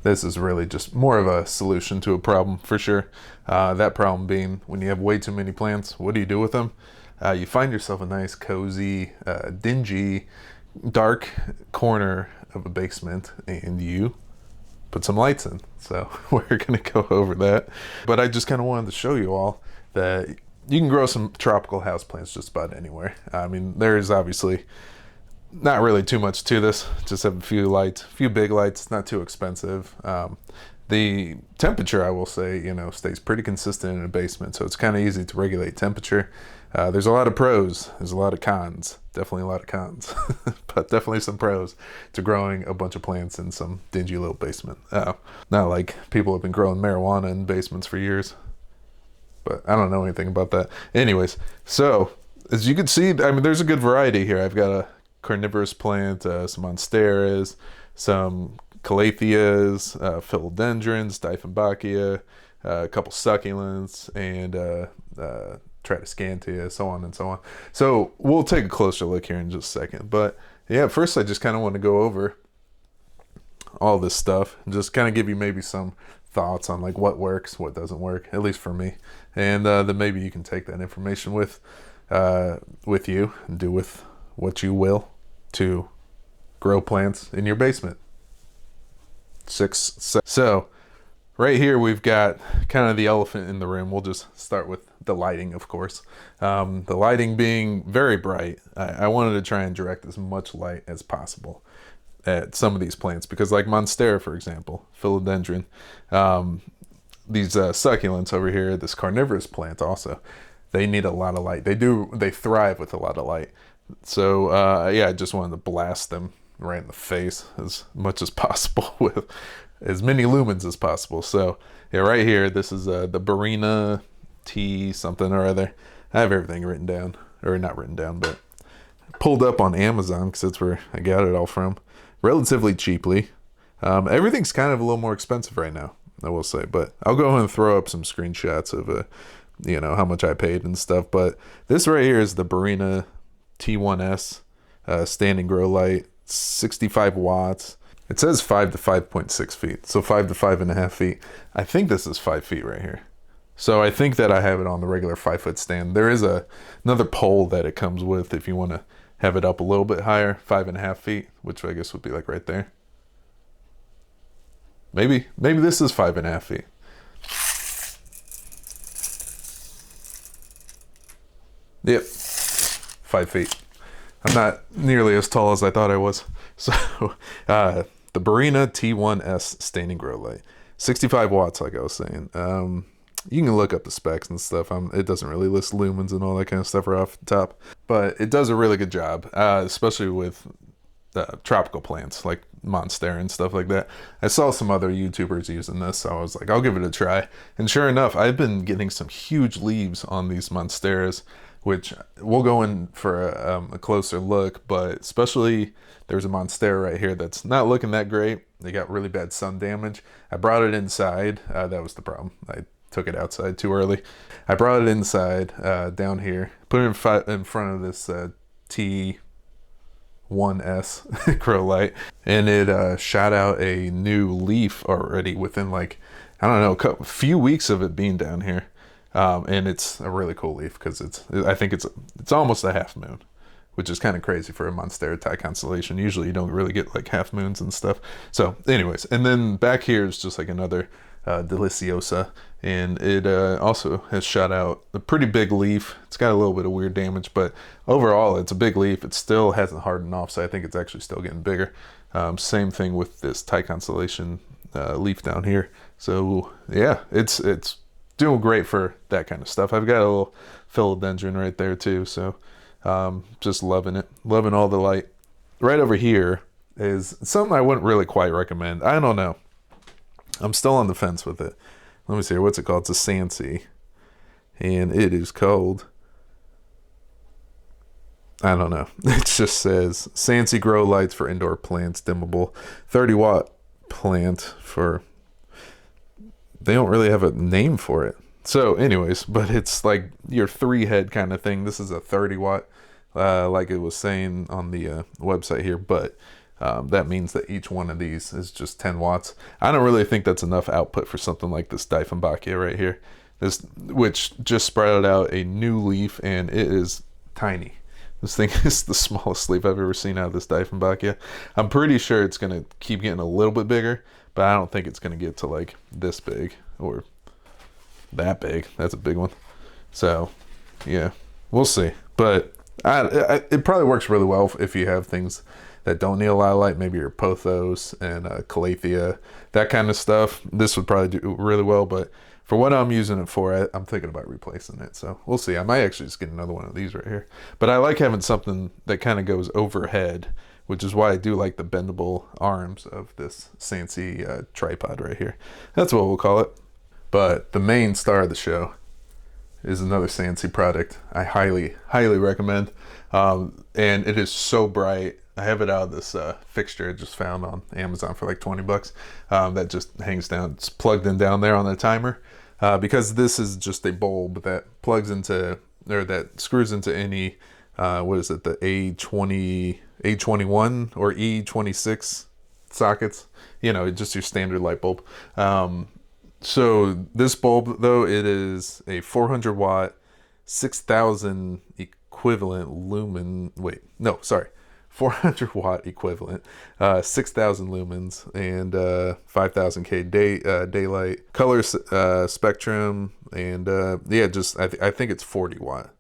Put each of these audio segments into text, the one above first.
this is really just more of a solution to a problem for sure. That problem being when you have way too many plants, what do you do with them? You find yourself a nice, cozy, dingy, dark corner of a basement, and you put some lights in. So we're gonna go over that. But I just kind of wanted to show you all that you can grow some tropical houseplants just about anywhere. I mean, there's obviously not really too much to this. Just have a few lights, a few big lights, not too expensive. The temperature, I will say, stays pretty consistent in a basement, so it's kind of easy to regulate temperature. There's a lot of pros, there's a lot of cons, definitely a lot of cons, but definitely some pros to growing a bunch of plants in some dingy little basement. Not like people have been growing marijuana in basements for years, but I don't know anything about that. Anyways, so as you can see, I mean, there's a good variety here. I've got a carnivorous plant, some monsteras, some calatheas, philodendrons, dieffenbachia, a couple succulents, and tradescantia, so on and so on. So we'll take a closer look here in just a second. But yeah, first I just kind of want to go over all this stuff and just kind of give you maybe some thoughts on like what works, what doesn't work, at least for me. And then maybe you can take that information with you and do with what you will to grow plants in your basement. So right here we've got kind of the elephant in the room. We'll just start with the lighting, of course. The lighting being very bright. I wanted to try and direct as much light as possible at some of these plants because, like monstera, for example, philodendron, these succulents over here, this carnivorous plant also, they need a lot of light. They thrive with a lot of light. So yeah, I just wanted to blast them right in the face as much as possible with as many lumens as possible. So yeah, right here, this is the Barrina T something or other. I have everything written down, or not written down, but pulled up on Amazon because that's where I got it all from, relatively cheaply. Everything's kind of a little more expensive right now, I will say, but I'll go ahead and throw up some screenshots of how much I paid and stuff. But this right here is the Barrina T1S standing grow light, 65 watts. It says 5 to 5.6 feet, so 5 to 5.5 feet. I think this is 5 feet right here. So I think that I have it on the regular 5-foot stand. There is another pole that it comes with if you want to have it up a little bit higher, 5.5 feet, which I guess would be like right there. Maybe this is 5.5 feet. Yep, 5 feet. I'm not nearly as tall as I thought I was. So the Barrina T1S standing grow light, 65 watts, like I was saying. You can look up the specs and stuff. It doesn't really list lumens and all that kind of stuff right off the top, but it does a really good job, especially with tropical plants like monstera and stuff like that. I saw some other YouTubers using this, so I was like, I'll give it a try. And sure enough, I've been getting some huge leaves on these monsteras, which we'll go in for a closer look, but especially there's a monstera right here that's not looking that great. They got really bad sun damage. I brought it inside. That was the problem. I took it outside too early. I brought it inside down here, put it in front of this T1S grow light, and it shot out a new leaf already within like, I don't know, a few weeks of it being down here. And it's a really cool leaf because I think it's almost a half moon, which is kind of crazy for a monstera type constellation. Usually you don't really get like half moons and stuff. So anyways, and then back here is just like another deliciosa, and it also has shot out a pretty big leaf. It's got a little bit of weird damage, but overall it's a big leaf. It still hasn't hardened off, so I think it's actually still getting bigger. Same thing with this type constellation leaf down here. So yeah, it's doing great for that kind of stuff. I've got a little philodendron right there too, so just loving it, loving all the light. Right over here is something I wouldn't really quite recommend. I don't know, I'm still on the fence with it. Let me see here, what's it called? It's a Sansi, and it is called, I don't know, it just says Sansi grow lights for indoor plants, dimmable, 30-watt plant for, they don't really have a name for it. So anyways, but it's like your 3-head kind of thing. This is a 30-watt, like it was saying on the website here, but That means that each one of these is just 10 watts. I don't really think that's enough output for something like this Dieffenbachia right here. This, which just sprouted out a new leaf, and it is tiny. This thing is the smallest leaf I've ever seen out of this Dieffenbachia. I'm pretty sure it's going to keep getting a little bit bigger, but I don't think it's going to get to like this big or that big. That's a big one. So, yeah, we'll see. But it probably works really well if you have things that don't need a lot of light, maybe your pothos and calathea, that kind of stuff. This would probably do really well, but for what I'm using it for, I'm thinking about replacing it. So we'll see. I might actually just get another one of these right here. But I like having something that kind of goes overhead, which is why I do like the bendable arms of this Sansi tripod right here. That's what we'll call it. But the main star of the show is another Sansi product I highly, highly recommend. And it is so bright. I have it out of this fixture I just found on Amazon for like 20 bucks. That just hangs down. It's plugged in down there on the timer. Because this is just a bulb that plugs into, or that screws into any, what is it, the A21 or E26 sockets. You know, just your standard light bulb. So this bulb, though, it is a 400 watt, 6,000 equivalent lumen. Wait, no, sorry. 400 watt equivalent, 6,000 lumens, and 5,000 K daylight, color spectrum, and yeah, just I think it's 40 watt.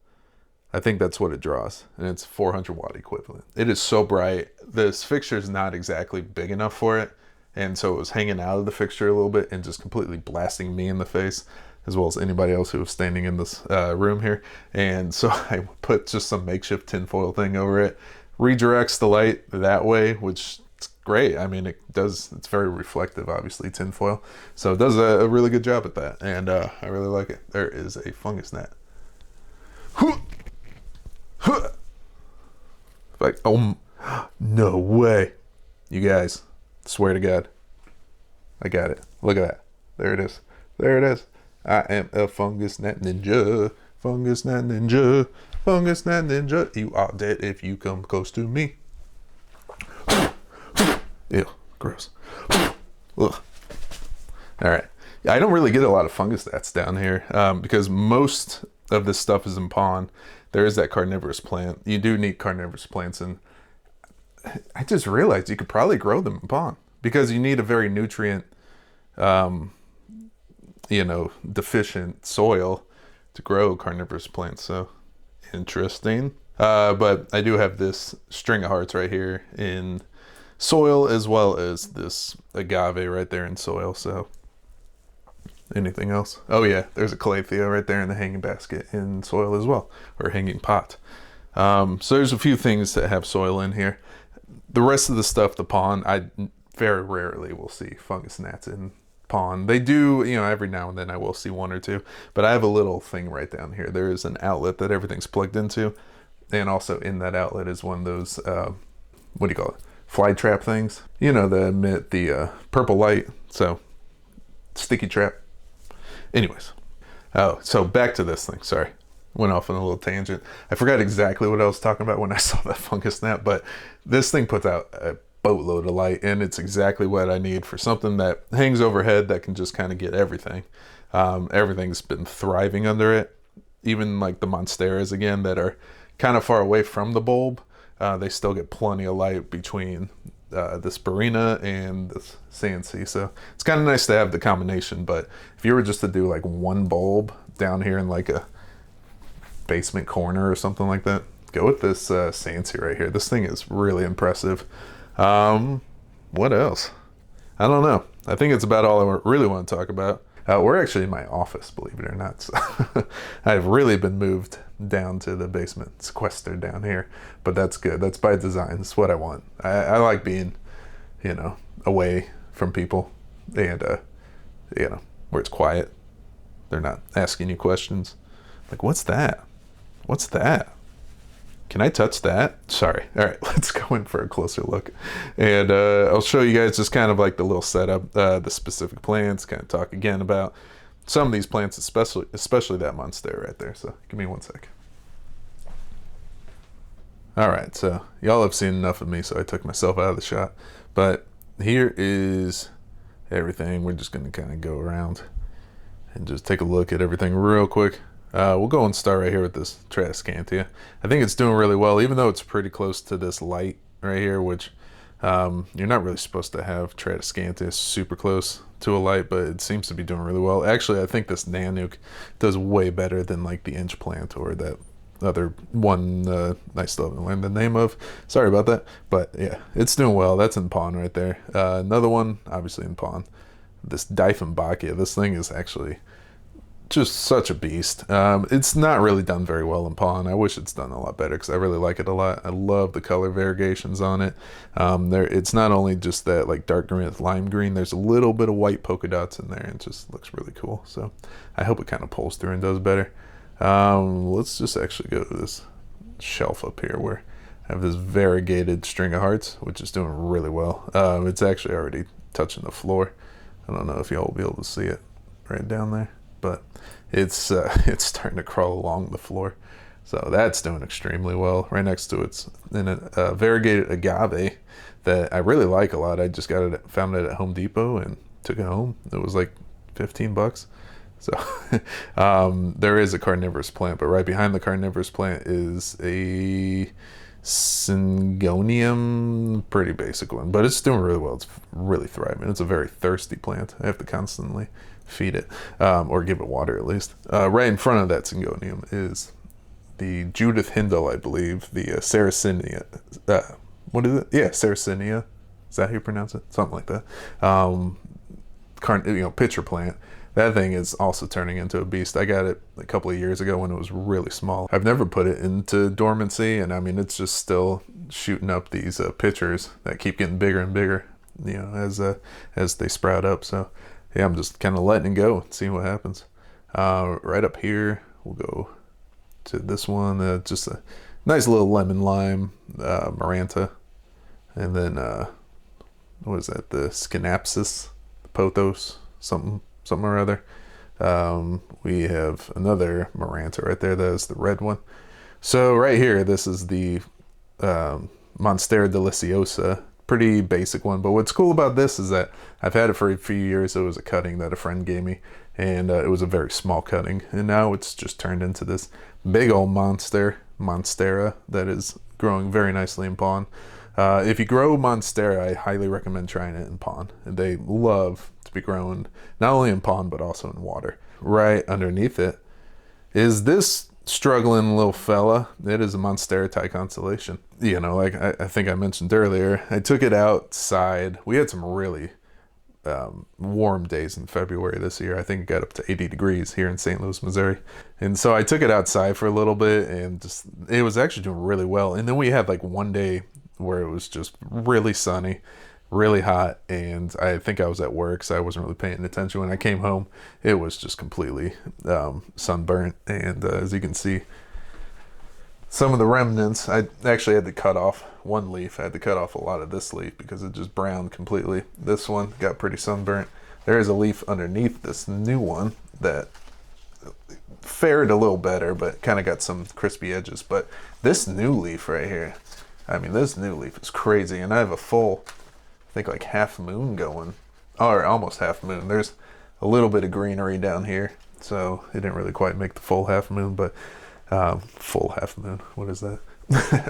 I think that's what it draws, and it's 400 watt equivalent. It is so bright. This fixture is not exactly big enough for it, and so it was hanging out of the fixture a little bit and just completely blasting me in the face, as well as anybody else who was standing in this room here. And so I put just some makeshift tinfoil thing over it. Redirects the light that way, which is great. I mean, it's very reflective, obviously, tinfoil. So it does a really good job at that, and I really like it. There is a fungus gnat. Like, oh, no way. You guys, swear to God, I got it. Look at that. There it is. There it is. I am a fungus gnat ninja. Fungus gnat ninja. Fungus gnat ninja. You are dead if you come close to me. Ew, gross. Ugh. All right. I don't really get a lot of fungus gnats down here because most of this stuff is in pond. There is that carnivorous plant. You do need carnivorous plants, and I just realized you could probably grow them in pond because you need a very nutrient, deficient soil to grow carnivorous plants. So interesting. But I do have this string of hearts right here in soil, as well as this agave right there in soil. So anything else? Oh yeah, there's a calathea right there in the hanging basket in soil as well, or hanging pot. So there's a few things that have soil in here. The rest of the stuff, the pond, I very rarely will see fungus gnats in pond. They do, every now and then I will see one or two, but I have a little thing right down here. There is an outlet that everything's plugged into, and also in that outlet is one of those, what do you call it? Fly trap things, that emit the purple light. So sticky trap. Anyways, oh, so back to this thing. Sorry, went off on a little tangent. I forgot exactly what I was talking about when I saw that fungus gnat, but this thing puts out a boatload of light, and it's exactly what I need for something that hangs overhead that can just kind of get everything. Everything's been thriving under it. Even like the monsteras again that are kind of far away from the bulb, they still get plenty of light between this Barrina and this Sansi. So it's kind of nice to have the combination, but if you were just to do like one bulb down here in like a basement corner or something like that, go with this Sansi right here. This thing is really impressive. What else? I don't know. I think it's about all I really want to talk about. We're actually in my office, believe it or not. So I've really been moved down to the basement, sequestered down here, but that's good. That's by design. That's what I want. I like being, away from people, and where it's quiet. They're not asking you questions like, what's that? What's that? Can I touch that? Sorry. All right, let's go in for a closer look. And I'll show you guys just kind of like the little setup, the specific plants, kind of talk again about some of these plants, especially that monstera right there. So give me one sec. All right, so y'all have seen enough of me, so I took myself out of the shot. But here is everything. We're just gonna kind of go around and just take a look at everything real quick. We'll go and start right here with this Tradescantia. I think it's doing really well, even though it's pretty close to this light right here, which you're not really supposed to have Tradescantia super close to a light, but it seems to be doing really well. Actually, I think this Nanook does way better than like the Inch Plant or that other one I still haven't learned the name of. Sorry about that. But yeah, it's doing well. That's in pawn right there. Another one, obviously in pawn. This Diefenbachia, this thing is actually just such a beast. It's not really done very well in pawn. I wish it's done a lot better because I really like it a lot. I love the color variegations on it. It's not only just that like dark green with lime green, there's a little bit of white polka dots in there and it just looks really cool. So I hope it kind of pulls through and does better. Let's just actually go to this shelf up here where I have this variegated string of hearts, which is doing really well. It's actually already touching the floor. I don't know if y'all will be able to see it right down there, but it's it's starting to crawl along the floor. So that's doing extremely well. Right next to it's in a variegated agave that I really like a lot. I just found it at Home Depot and took it home. It was like 15 bucks. So there is a carnivorous plant, but right behind the carnivorous plant is a Syngonium, pretty basic one, but it's doing really well. It's really thriving. It's a very thirsty plant. I have to constantly feed it or give it water at least. Right in front of that Syngonium is the Judith Hindle, I believe, the Sarracenia. What is it? Yeah, Sarracenia. Is that how you pronounce it? Something like that. Pitcher plant. That thing is also turning into a beast. I got it a couple of years ago when it was really small. I've never put it into dormancy, and I mean, it's just still shooting up these pitchers that keep getting bigger and bigger, as they sprout up. So yeah, I'm just kind of letting it go and seeing what happens. Right up here, we'll go to this one, just a nice little lemon lime Maranta. And then, what is that? The Schinapsis, Pothos, something or other. We have another Maranta right there. That is the red one. So right here, this is the Monstera Deliciosa. Pretty basic one, but what's cool about this is that I've had it for a few years. It was a cutting that a friend gave me, and it was a very small cutting, and now it's just turned into this big old Monstera that is growing very nicely in pawn. If you grow Monstera, I highly recommend trying it in pawn. They love to be grown not only in pawn but also in water. Right underneath it is this struggling little fella. It is a Monstera Thai constellation. Like I think I mentioned earlier, I took it outside. We had some really warm days in February this year. I think it got up to 80 degrees here in St. Louis, Missouri. And so I took it outside for a little bit and it was actually doing really well. And then we had like one day where it was just really sunny, really hot, and I think I was at work, so I wasn't really paying attention. When I came home, it was just completely sunburnt, and as you can see, some of the remnants, I actually had to cut off one leaf. I had to cut off a lot of this leaf because it just browned completely. This one got pretty sunburnt. There is a leaf underneath this new one that fared a little better, but kind of got some crispy edges. But this new leaf right here, I mean, this new leaf is crazy, and I have a full, I think like half moon going, or almost half moon. There's a little bit of greenery down here, so it didn't really quite make the full half moon, but full half moon, what is that?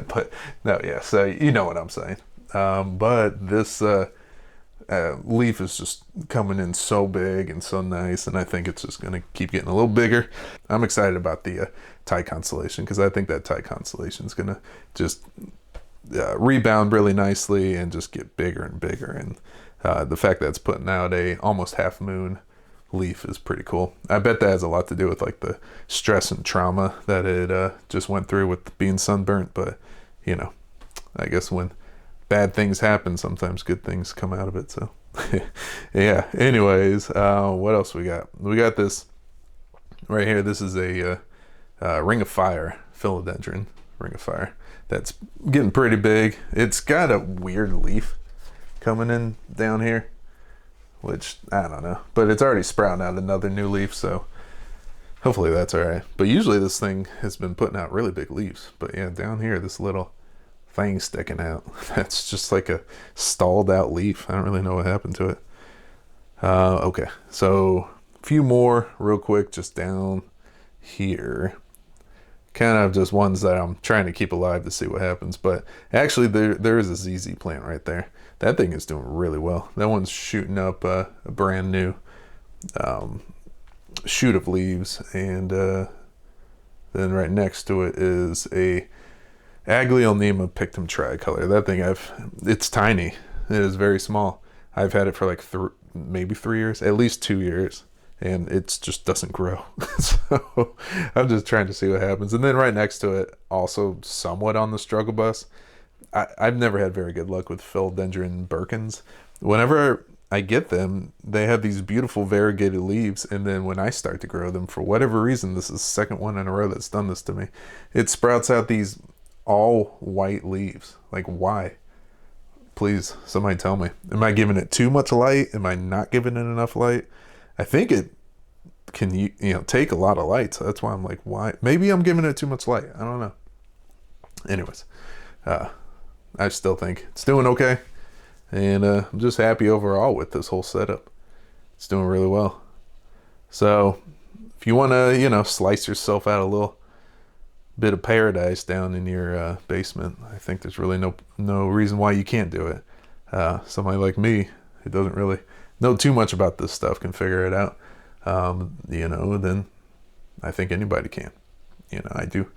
But no, yeah, so you know what I'm saying. But this leaf is just coming in so big and so nice, and I think it's just going to keep getting a little bigger. I'm excited about the Thai constellation because I think that Thai constellation is going to just rebound really nicely and just get bigger and bigger. And the fact that it's putting out a almost half moon leaf is pretty cool. I bet that has a lot to do with like the stress and trauma that it just went through with being sunburnt. But I guess when bad things happen, sometimes good things come out of it. So yeah, anyways, what else we got? We got this right here. This is a Ring of Fire philodendron. Ring of Fire that's getting pretty big. It's got a weird leaf coming in down here, which I don't know, but it's already sprouting out another new leaf, so hopefully that's all right. But usually this thing has been putting out really big leaves. But yeah, down here, this little thing sticking out. That's just like a stalled out leaf. I don't really know what happened to it. Okay, so a few more real quick just down here. Kind of just ones that I'm trying to keep alive to see what happens. But actually there is a ZZ plant right there. That thing is doing really well. That one's shooting up a brand new shoot of leaves. And then right next to it is a Aglaonema pictum tricolor. That thing it's tiny. It is very small. I've had it for like maybe 3 years, at least 2 years. And it just doesn't grow. So I'm just trying to see what happens. And then right next to it, also somewhat on the struggle bus, I've never had very good luck with philodendron Birkins. Whenever I get them, they have these beautiful variegated leaves. And then when I start to grow them, for whatever reason, this is the second one in a row that's done this to me, it sprouts out these all white leaves. Like, why? Please, somebody tell me. Am I giving it too much light? Am I not giving it enough light? I think it can take a lot of light, so that's why I'm like, why? Maybe I'm giving it too much light. I don't know. Anyways, I still think it's doing okay, and I'm just happy overall with this whole setup. It's doing really well. So if you want to, slice yourself out a little bit of paradise down in your basement, I think there's really no reason why you can't do it. Somebody like me who doesn't really know too much about this stuff can figure it out. Then I think anybody can. I do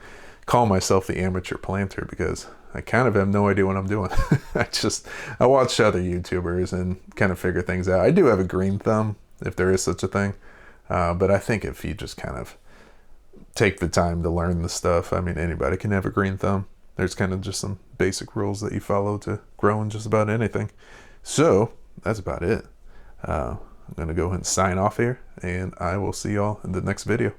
call myself the amateur planter because I kind of have no idea what I'm doing. I watch other YouTubers and kind of figure things out. I do have a green thumb, if there is such a thing. But I think if you just kind of take the time to learn the stuff, I mean, anybody can have a green thumb. There's kind of just some basic rules that you follow to grow in just about anything. So that's about it. I'm going to go ahead and sign off here, and I will see y'all in the next video.